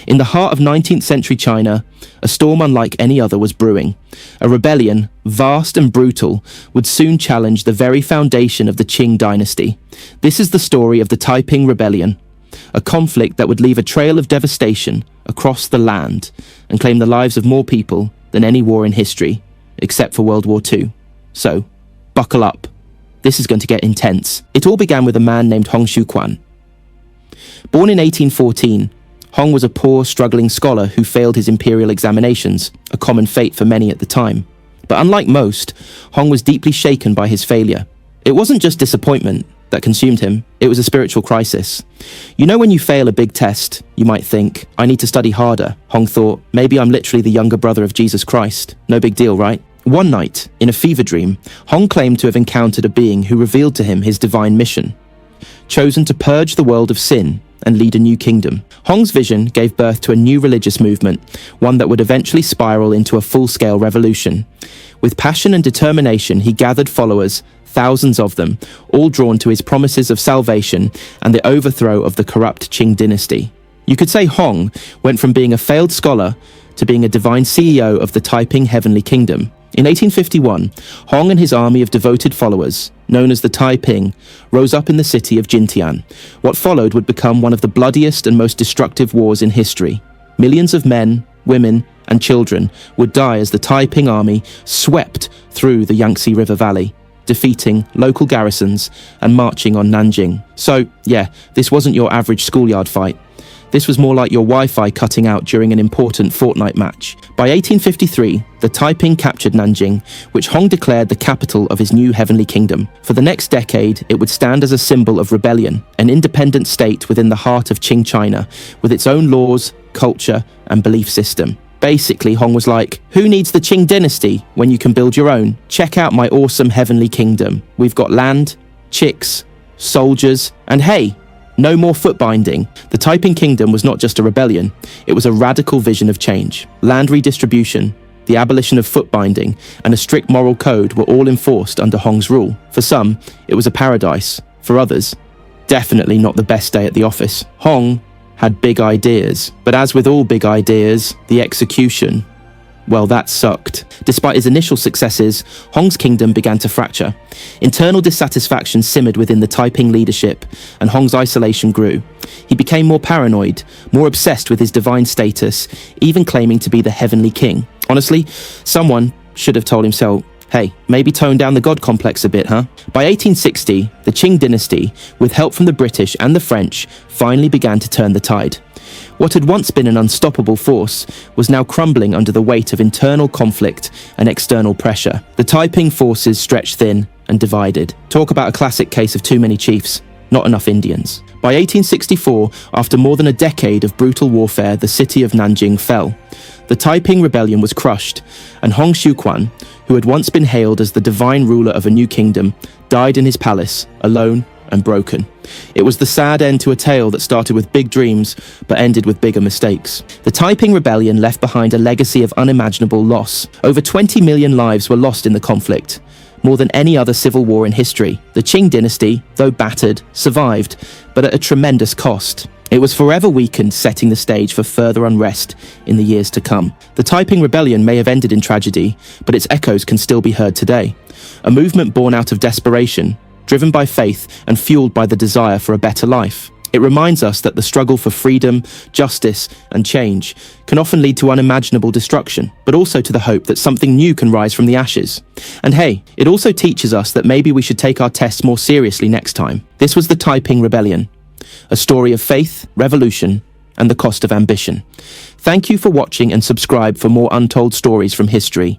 In the heart of 19th century China, a storm unlike any other was brewing. A rebellion, vast and brutal, would soon challenge the very foundation of the Qing Dynasty. This is the story of the Taiping Rebellion, a conflict that would leave a trail of devastation across the land and claim the lives of more people than any war in history, except for World War II. So, buckle up. This is going to get intense. It all began with a man named Hong Xiuquan. Born in 1814, Hong was a poor, struggling scholar who failed his imperial examinations, a common fate for many at the time. But unlike most, Hong was deeply shaken by his failure. It wasn't just disappointment that consumed him, it was a spiritual crisis. You know, when you fail a big test, you might think, I need to study harder. Hong thought, maybe I'm literally the younger brother of Jesus Christ. No big deal, right? One night, in a fever dream, Hong claimed to have encountered a being who revealed to him his divine mission, chosen to purge the world of sin and lead a new kingdom. Hong's vision gave birth to a new religious movement, one that would eventually spiral into a full-scale revolution. With passion and determination, he gathered followers, thousands of them, all drawn to his promises of salvation and the overthrow of the corrupt Qing Dynasty. You could say Hong went from being a failed scholar to being a divine CEO of the Taiping Heavenly Kingdom. In 1851, Hong and his army of devoted followers, known as the Taiping, rose up in the city of Jintian. What followed would become one of the bloodiest and most destructive wars in history. Millions of men, women, and children would die as the Taiping army swept through the Yangtze River Valley, defeating local garrisons and marching on Nanjing. So, yeah, this wasn't your average schoolyard fight. This was more like your Wi-Fi cutting out during an important fortnight match. By 1853, the Taiping captured Nanjing, which Hong declared the capital of his new heavenly kingdom. For the next decade, it would stand as a symbol of rebellion, an independent state within the heart of Qing China, with its own laws, culture, and belief system. Basically, Hong was like, who needs the Qing Dynasty when you can build your own? Check out my awesome heavenly kingdom. We've got land, chicks, soldiers, and hey, no more foot binding. The Taiping Kingdom was not just a rebellion, it was a radical vision of change. Land redistribution, the abolition of foot binding, and a strict moral code were all enforced under Hong's rule. For some, it was a paradise. For others, definitely not the best day at the office. Hong had big ideas, but as with all big ideas, the execution, well, that sucked. Despite his initial successes, Hong's kingdom began to fracture. Internal dissatisfaction simmered within the Taiping leadership, and Hong's isolation grew. He became more paranoid, more obsessed with his divine status, even claiming to be the heavenly king. Honestly, someone should have told him so. Hey, maybe tone down the god complex a bit, huh? By 1860, the Qing Dynasty, with help from the British and the French, finally began to turn the tide. What had once been an unstoppable force was now crumbling under the weight of internal conflict and external pressure. The Taiping forces stretched thin and divided. Talk about a classic case of too many chiefs, not enough Indians. By 1864, after more than a decade of brutal warfare, the city of Nanjing fell. The Taiping Rebellion was crushed, and Hong Xiuquan, who had once been hailed as the divine ruler of a new kingdom, died in his palace, alone and broken. It was the sad end to a tale that started with big dreams, but ended with bigger mistakes. The Taiping Rebellion left behind a legacy of unimaginable loss. Over 20 million lives were lost in the conflict, more than any other civil war in history. The Qing Dynasty, though battered, survived, but at a tremendous cost. It was forever weakened, setting the stage for further unrest in the years to come. The Taiping Rebellion may have ended in tragedy, but its echoes can still be heard today. A movement born out of desperation, driven by faith and fueled by the desire for a better life. It reminds us that the struggle for freedom, justice, and change can often lead to unimaginable destruction, but also to the hope that something new can rise from the ashes. And hey, it also teaches us that maybe we should take our tests more seriously next time. This was the Taiping Rebellion, a story of faith, revolution, and the cost of ambition. Thank you for watching, and subscribe for more untold stories from history.